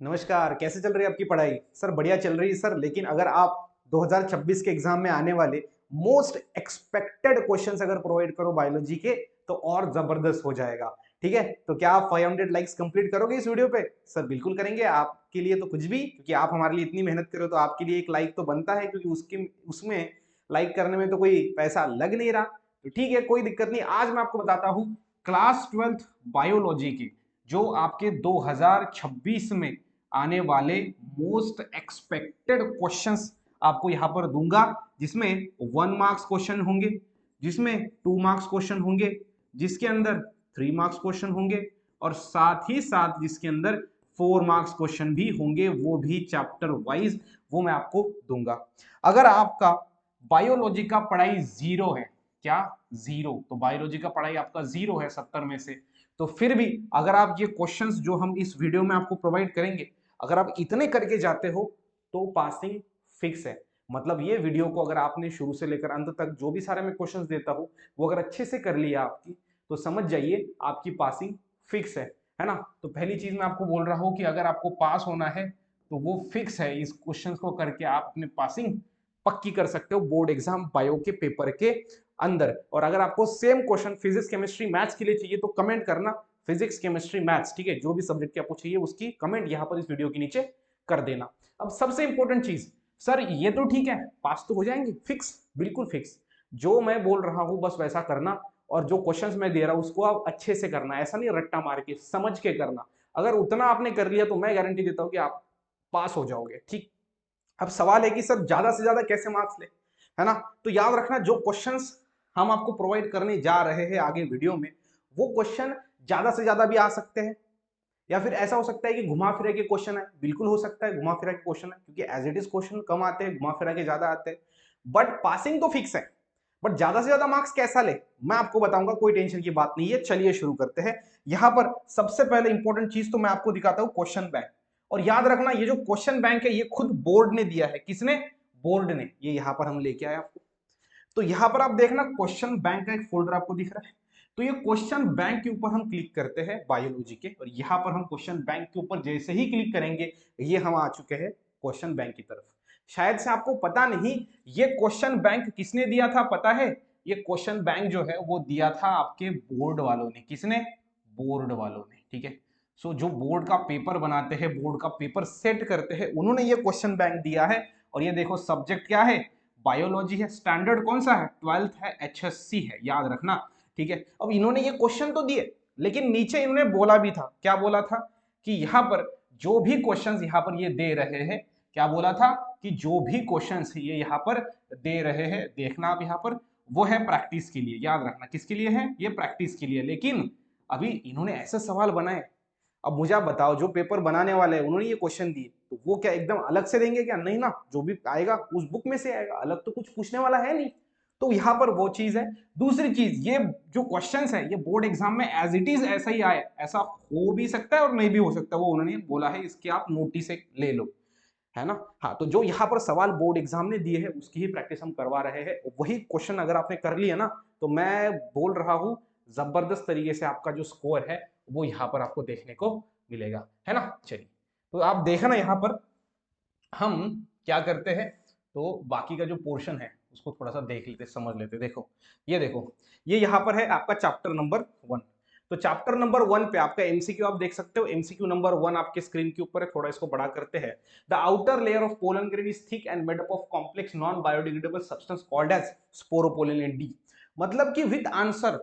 नमस्कार, कैसे चल रही है आपकी पढ़ाई? सर बढ़िया चल रही है सर, लेकिन अगर आप 2026 के एग्जाम में आने वाले मोस्ट एक्सपेक्टेड क्वेश्चंस अगर प्रोवाइड करो बायोलॉजी के तो और जबरदस्त हो जाएगा। ठीक है, तो क्या आप 500 लाइक्स कंप्लीट करोगे इस वीडियो पे? सर बिल्कुल करेंगे, आपके लिए तो कुछ भी, क्योंकि आप हमारे लिए इतनी मेहनत करो तो आपके लिए एक लाइक तो बनता है, क्योंकि उसके उसमें लाइक करने में तो कोई पैसा लग नहीं रहा। तो ठीक है, कोई दिक्कत नहीं। आज मैं आपको बताता हूँ क्लास 12th बायोलॉजी की जो आपके 2026 में आने वाले मोस्ट एक्सपेक्टेड क्वेश्चंस आपको यहां पर दूंगा, जिसमें 1 मार्क्स क्वेश्चन होंगे, जिसमें 2 मार्क्स क्वेश्चन होंगे, जिसके अंदर 3 मार्क्स क्वेश्चन होंगे, और साथ ही साथ जिसके अंदर 4 मार्क्स क्वेश्चन भी होंगे, वो भी चैप्टर वाइज, वो मैं आपको दूंगा। अगर आपका बायोलॉजी का पढ़ाई जीरो है, क्या जीरो, तो बायोलॉजी का पढ़ाई आपका जीरो है 70 में से, तो फिर भी अगर आप ये क्वेश्चंस जो हम इस वीडियो में आपको प्रोवाइड करेंगे, अगर आप इतने करके जाते हो तो पासिंग फिक्स है। मतलब ये वीडियो को अगर आपने शुरू से लेकर अंत तक जो भी सारे मैं क्वेश्चंस देता हूं वो अगर अच्छे से कर लिया आपकी, तो समझ जाइए आपकी पासिंग फिक्स है ना। तो पहली चीज मैं आपको बोल रहा हूं कि अगर आपको पास होना है तो वो फिक्स है, इस क्वेश्चंस को करके आप अपने पासिंग पक्की कर सकते हो बोर्ड एग्जाम बायो के पेपर के अंदर। और अगर आपको same question physics chemistry maths के लिए चाहिए तो कमेंट करना, फिजिक्स केमिस्ट्री मैथ्स, ठीक है, जो भी सब्जेक्ट की आपको चाहिए उसकी कमेंट यहाँ पर इस वीडियो के नीचे कर देना। अब सबसे इंपॉर्टेंट चीज, सर ये तो ठीक है, पास तो हो जाएंगे, फिक्स, बिल्कुल फिक्स। जो मैं बोल रहा हूं बस वैसा करना, और जो क्वेश्चंस मैं दे रहा हूं उसको आप अच्छे से करना, ऐसा नहीं रट्टा मार के, समझ के करना। अगर उतना आपने कर लिया तो मैं गारंटी देता हूं कि आप पास हो जाओगे। ठीक, अब सवाल है कि सर ज्यादा से ज्यादा कैसे मार्क्स ले, है ना। तो याद रखना, जो क्वेश्चंस हम आपको प्रोवाइड करने जा रहे हैं आगे वीडियो में, वो क्वेश्चन ज्यादा से ज्यादा भी आ सकते हैं, या फिर ऐसा हो सकता है कि घुमा फिरा के क्वेश्चन है, बिल्कुल हो सकता है घुमा फिरा के क्वेश्चन है, क्योंकि एज इट इज क्वेश्चन कम आते हैं, घुमा फिरा के ज्यादा आते हैं। बट पासिंग तो फिक्स है। बट ज्यादा से ज्यादा मार्क्स कैसा ले मैं आपको बताऊंगा, कोई टेंशन की बात नहीं है। चलिए शुरू करते हैं। यहां पर सबसे पहले इंपॉर्टेंट चीज तो मैं आपको दिखाता हूं, क्वेश्चन बैंक। और याद रखना, ये जो क्वेश्चन बैंक है ये खुद बोर्ड ने दिया है। किसने? बोर्ड ने। ये यहां पर हम लेके आए आपको। तो यहां पर आप देखना, क्वेश्चन बैंक का एक फोल्डर आपको दिख रहा है। तो ये क्वेश्चन बैंक के ऊपर हम क्लिक करते हैं बायोलॉजी के, और यहां पर हम क्वेश्चन बैंक के ऊपर जैसे ही क्लिक करेंगे, ये हम आ चुके हैं क्वेश्चन बैंक की तरफ। शायद से आपको पता नहीं, ये क्वेश्चन बैंक किसने दिया था पता है? ये क्वेश्चन बैंक जो है वो दिया था आपके बोर्ड वालों ने। किसने? बोर्ड वालों ने। ठीक है, सो जो बोर्ड का पेपर बनाते हैं, बोर्ड का पेपर सेट करते हैं, उन्होंने ये क्वेश्चन बैंक दिया है। और ये देखो, सब्जेक्ट क्या है? बायोलॉजी है। स्टैंडर्ड कौन सा है? 12th है, HSC है, याद रखना। ठीक है, अब इन्होंने ये क्वेश्चन तो दिए, लेकिन नीचे इन्होंने बोला भी था, क्या बोला था? कि यहाँ पर जो भी क्वेश्चंस यहाँ पर ये दे रहे हैं, क्या बोला था? कि जो भी क्वेश्चंस ये यहाँ पर दे रहे हैं, देखना आप यहाँ पर, वो है प्रैक्टिस के लिए। याद रखना, किसके लिए है? ये प्रैक्टिस के लिए। लेकिन अभी इन्होंने ऐसे सवाल बनाए, अब मुझे आप बताओ, जो पेपर बनाने वाले हैं उन्होंने ये क्वेश्चन दिए, तो वो क्या एकदम अलग से देंगे क्या? नहीं ना, जो भी आएगा उस बुक में से आएगा, अलग तो कुछ पूछने वाला है नहीं। तो यहाँ पर वो चीज है। दूसरी चीज, ये जो क्वेश्चंस है ये बोर्ड एग्जाम में एज इट इज ऐसा ही आए, ऐसा हो भी सकता है और नहीं भी हो सकता, वो उन्होंने बोला है, इसके आप नोटिस एक ले लो, है ना। हाँ, तो जो यहाँ पर सवाल बोर्ड एग्जाम ने दिए हैं उसकी ही प्रैक्टिस हम करवा रहे हैं। वही क्वेश्चन अगर आपने कर लिया ना, तो मैं बोल रहा हूँ जबरदस्त तरीके से आपका जो स्कोर है वो यहाँ पर आपको देखने को मिलेगा, है ना। चलिए, तो आप देखना यहाँ पर हम क्या करते हैं, तो बाकी का जो पोर्शन है उसको थोड़ा सा देख लेते, समझ लेते। देखो, ये देखो, ये यहाँ पर है आपका चैप्टर नंबर 1। तो चैप्टर नंबर 1 पे आपका एमसीक्यू आप देख सकते हो। एमसीक्यू नंबर 1 आपके स्क्रीन के ऊपर है, थोड़ा इसको बड़ा करते हैं। The outer layer of pollen grain is thick and made up of complex non biodegradable substance called as sporopollenin. मतलब कि विद आंसर,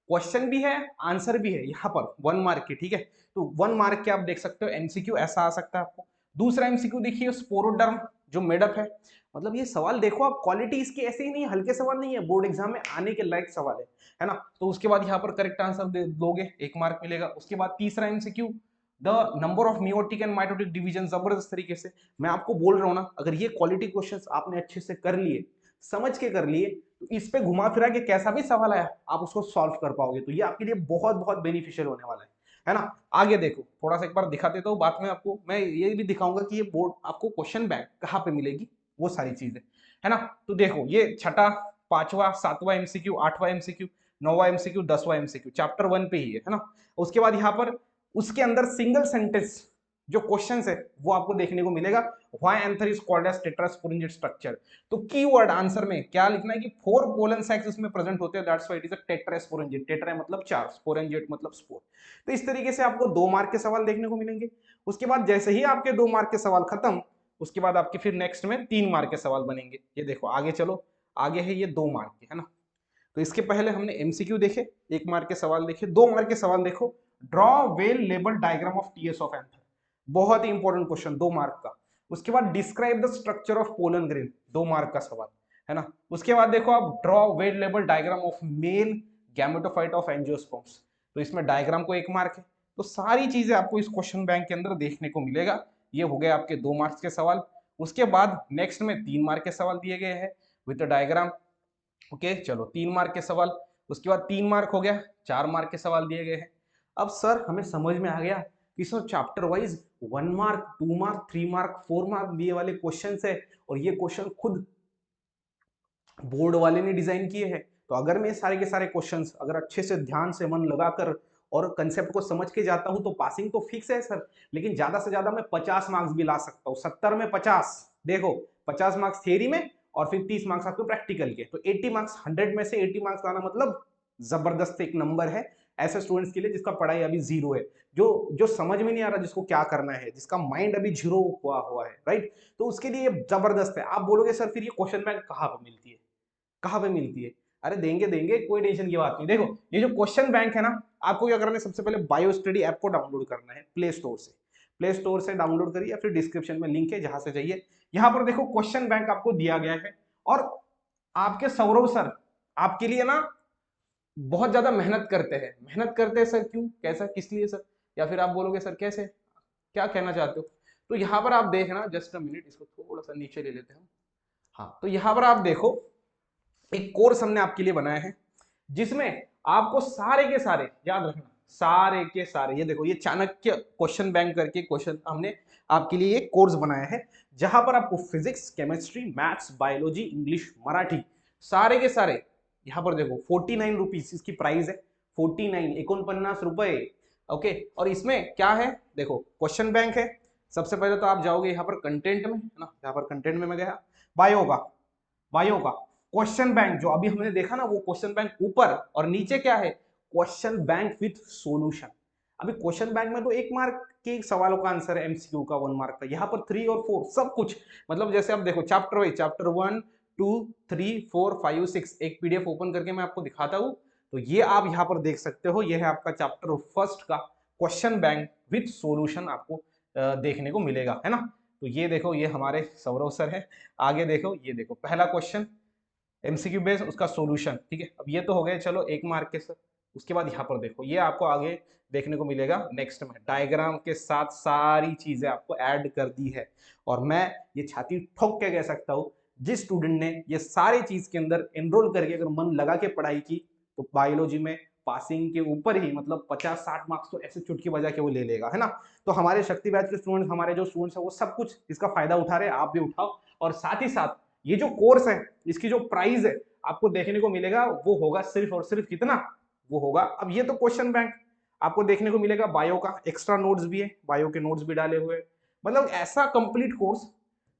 क्वेश्चन भी है आंसर भी है यहाँ पर 1 मार्क की। ठीक है, तो 1 मार्क के आप देख सकते हो एमसीक्यू ऐसा आ सकता है आपको। दूसरा एमसीक्यू देखिए, स्पोरोडर्म जो मेडअप है। मतलब ये सवाल देखो आप, क्वालिटी इसकी ऐसे ही नहीं है, हल्के सवाल नहीं है, बोर्ड एग्जाम में आने के लायक सवाल है ना। तो उसके बाद यहाँ पर करेक्ट आंसर दोगे, 1 मार्क मिलेगा। उसके बाद तीसरा MCQ, the number of meiotic and mitotic division. जबरदस्त तरीके से मैं आपको बोल रहा हूँ ना, अगर ये क्वालिटी क्वेश्चंस आपने अच्छे से कर लिए, समझ के कर लिए, तो इस पे घुमा फिरा के कैसा भी सवाल आया आप उसको सॉल्व कर पाओगे। तो ये आपके लिए बहुत बहुत बेनिफिशियल होने वाला है ना। आगे देखो, थोड़ा सा एक बार दिखा देता हूँ बात में आपको। मैं ये भी दिखाऊंगा कि ये बोर्ड आपको क्वेश्चन बैंक कहाँ पे मिलेगी, वो सारी चीजें, है ना। तो देखो, ये छठा, पांचवा, सातवां एमसीक्यू, आठवां एमसीक्यू, नौवां एमसीक्यू, 10वां एमसीक्यू चैप्टर 1 पे ही है ना। उसके बाद यहाँ पर उसके अंदर सिंगल सेंटेंस जो क्वेश्चंस है वो आपको देखने को मिलेगा। Why anther is called as tetrasporangiate structure, तो कीवर्ड आंसर में क्या लिखना है कि 4 पोलन सैक्स इसमें प्रेजेंट होते हैं, that's why it is a tetrasporangiate. Tetra मतलब 4, स्पोरेंजिएट मतलब स्पोर। तो इस तरीके से आपको 2 मार्क के सवाल देखने को मिलेंगे। उसके बाद जैसे ही आपके 2 मार्क के सवाल खत्म, उसके बाद आपके फिर नेक्स्ट में 3 मार्क के सवाल बनेंगे। ये देखो आगे चलो, आगे है ये 2 मार्क के, है ना। तो इसके पहले हमने एमसीक्यू देखे, 1 मार्क के सवाल देखे। 2 मार्क के सवाल देखो, draw well label diagram of TS of anther, बहुत ही इंपॉर्टेंट क्वेश्चन 2 मार्क का। उसके बाद describe the structure of pollen grain, 2 mark का सवाल, है ना। उसके बाद देखो आप draw well label diagram of male gametophyte of angiosperms, तो इसमें डायग्राम को 1 मार्क है। तो सारी चीजें आपको इस क्वेश्चन बैंक के अंदर देखने को मिलेगा। ये हो गए आपके 2 मार्क्स के सवाल। उसके बाद नेक्स्ट में 3 मार्क के सवाल दिए गए हैं विद डायग्राम। ओके चलो 3 मार्क के सवाल, उसके बाद 3 मार्क हो गया, 4 मार्क के सवाल दिए गए हैं। अब सर हमें समझ में आ गया कि sir chapter wise 1 mark, 2 mark, 3 mark, 4 mark दिए वाले क्वेश्चंस है, और ये क्वेश्चन खुद बोर्ड वाले ने डिजाइन किए हैं। तो अगर मैं सारे के सारे क्वेश्चंस अगर अच्छे से ध्यान से मन लगाकर और कंसेप्ट को समझ के जाता हूं तो पासिंग तो फिक्स है सर, लेकिन ज्यादा से ज्यादा मैं 50 मार्क्स भी ला सकता हूँ। 70 में 50, देखो 50 मार्क्स थियरी में और फिर 30 मार्क्स आपको प्रैक्टिकल के, तो 80 मार्क्स, 100 में से 80 मार्क्स लाना मतलब जबरदस्त एक नंबर है ऐसे स्टूडेंट्स के लिए जिसका पढ़ाई अभी जीरो है, जो जो समझ में नहीं आ रहा जिसको क्या करना है, जिसका माइंड अभी जीरो हुआ है, राइट। तो उसके लिए जबरदस्त है। आप बोलोगे सर फिर ये क्वेश्चन बैंक कहाँ पर मिलती है, कहाँ पे मिलती है? अरे देंगे देंगे, कोई टेंशन की बात नहीं। देखो ये जो क्वेश्चन बैंक है ना, आपको क्या करना है, सबसे पहले बायो स्टडी ऐप को डाउनलोड करना है प्ले स्टोर से। प्ले स्टोर से डाउनलोड करिए या फिर डिस्क्रिप्शन में लिंक है जहां से चाहिए। यहाँ पर देखो क्वेश्चन बैंक आपको दिया गया है, और आपके सौरभ सर आपके लिए ना बहुत ज्यादा मेहनत करते हैं। मेहनत करते हैं सर क्यों, कैसा, किस लिए सर, या फिर आप बोलोगे सर कैसे, क्या कहना चाहते हो? तो यहाँ पर आप देखना, जस्ट अ मिनट, इसको थोड़ा सा नीचे ले लेते हैं हम। हाँ तो यहाँ पर आप देखो एक कोर्स हमने आपके लिए बनाया है जिसमें आपको सारे के सारे याद रखना, सारे के सारे, ये देखो ये चाणक्य क्वेश्चन बैंक करके क्वेश्चन हमने आपके लिए एक कोर्स बनाया है जहां पर आपको physics, chemistry, maths, biology, English, Marathi, सारे के सारे यहाँ पर देखो 49 रुपीज इसकी प्राइस है, 49, 49 रुपए। ओके, और इसमें क्या है, देखो क्वेश्चन बैंक है। सबसे पहले तो आप जाओगे यहाँ पर कंटेंट में, है ना, यहाँ पर कंटेंट में मैं गया, बायो का, बायो का क्वेश्चन बैंक जो अभी हमने देखा ना, वो क्वेश्चन बैंक ऊपर, और नीचे क्या है, क्वेश्चन बैंक विथ सॉल्यूशन। अभी क्वेश्चन बैंक में तो 1 मार्क के सवालों का आंसर है, एमसीक्यू का 1 मार्क का, यहाँ पर 3 और 4 सब कुछ, मतलब जैसे आप देखो चैप्टर वाइज, चैप्टर 1, 2, 3, 4, 5, 6, एक पीडीएफ ओपन करके मैं आपको दिखाता हूँ। तो ये आप यहाँ पर देख सकते हो, ये है आपका चैप्टर फर्स्ट का क्वेश्चन बैंक विथ सॉल्यूशन आपको देखने को मिलेगा, है ना। तो ये देखो ये हमारे सौरभ सर है। आगे देखो, ये देखो पहला क्वेश्चन एमसीक्यू बेस, उसका सॉल्यूशन, ठीक है। अब ये तो हो गए चलो 1 मार्क के सर। उसके बाद यहाँ पर देखो ये आपको आगे देखने को मिलेगा नेक्स्ट में, डायग्राम के साथ सारी चीजें आपको ऐड कर दी है। और मैं ये छाती ठोक के कह सकता हूँ, जिस स्टूडेंट ने ये सारी चीज के अंदर एनरोल करके अगर मन लगा के पढ़ाई की, तो बायोलॉजी में पासिंग के ऊपर ही मतलब 50-60 मार्क्स तो ऐसे चुटकी बजा के वो ले लेगा, है ना। तो हमारे शक्ति बैच के स्टूडेंट्स, हमारे जो स्टूडेंट्स है वो सब कुछ इसका फायदा उठा रहे हैं, आप भी उठाओ। और साथ ही साथ ये जो कोर्स है इसकी जो प्राइस है आपको देखने को मिलेगा, वो होगा सिर्फ और सिर्फ कितना, वो होगा, अब ये तो क्वेश्चन बैंक आपको देखने को मिलेगा, बायो का एक्स्ट्रा नोट्स भी है, बायो के नोट्स भी डाले हुए हैं, मतलब ऐसा कंप्लीट कोर्स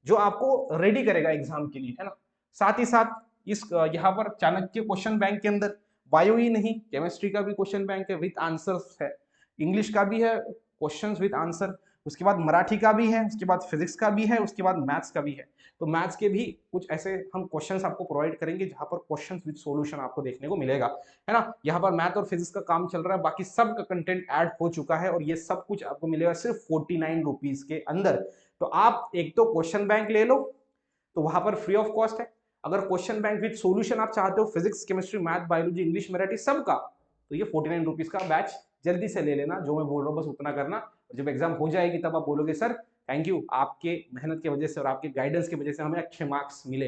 जो आपको रेडी करेगा एग्जाम के लिए, है ना। साथ ही साथ इस यहाँ पर चाणक्य क्वेश्चन बैंक के अंदर बायो ही नहीं, केमिस्ट्री का भी क्वेश्चन बैंक है विथ आंसर्स है, इंग्लिश का भी है क्वेश्चंस विथ आंसर, उसके बाद मराठी का भी है, उसके बाद फिजिक्स का भी है, उसके बाद मैथ्स का भी है। तो मैथ्स के भी कुछ ऐसे हम क्वेश्चंस आपको प्रोवाइड करेंगे जहां पर क्वेश्चंस विद सॉल्यूशन आपको देखने को मिलेगा, है ना। यहाँ पर मैथ और फिजिक्स का काम चल रहा है, बाकी सब का कंटेंट ऐड हो चुका है, और ये सब कुछ आपको मिलेगा सिर्फ 49 रुपीज के अंदर। तो आप एक तो क्वेश्चन बैंक ले लो, तो वहां पर फ्री ऑफ कॉस्ट है। अगर क्वेश्चन बैंक विद सॉल्यूशन आप चाहते हो, physics, chemistry, math, biology, English, Marathi सब का, तो ये 49 रुपीज का बैच जल्दी से ले लेना, जो मैं बोल रहा हूँ बस उतना करना। जब एग्जाम हो जाएगी तब आप बोलोगे सर थैंक यू, आपके मेहनत की वजह से और आपके गाइडेंस की वजह से हमें अच्छे मार्क्स मिले,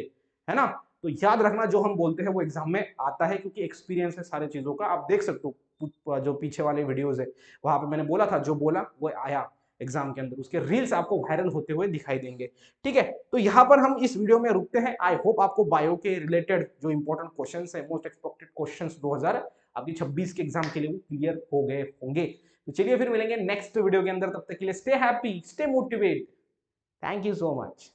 है ना। तो याद रखना जो हम बोलते हैं वो एग्जाम में आता है, क्योंकि एक्सपीरियंस है सारी चीजों का। आप देख सकते हो जो पीछे वाले वीडियोस है, वहां पे मैंने बोला था जो बोला वो आया एग्जाम के अंदर, उसके रील्स आपको वायरल होते हुए दिखाई देंगे, ठीक है। तो यहाँ पर हम इस वीडियो में रुकते हैं। आई होप आपको बायो के रिलेटेड जो इंपॉर्टेंट क्वेश्चंस है, मोस्ट एक्सपेक्टेड क्वेश्चंस 2026 के एग्जाम के लिए वो क्लियर हो गए होंगे। तो चलिए फिर मिलेंगे नेक्स्ट वीडियो के अंदर, तब तक के लिए stay happy, stay motivate. Thank you so much.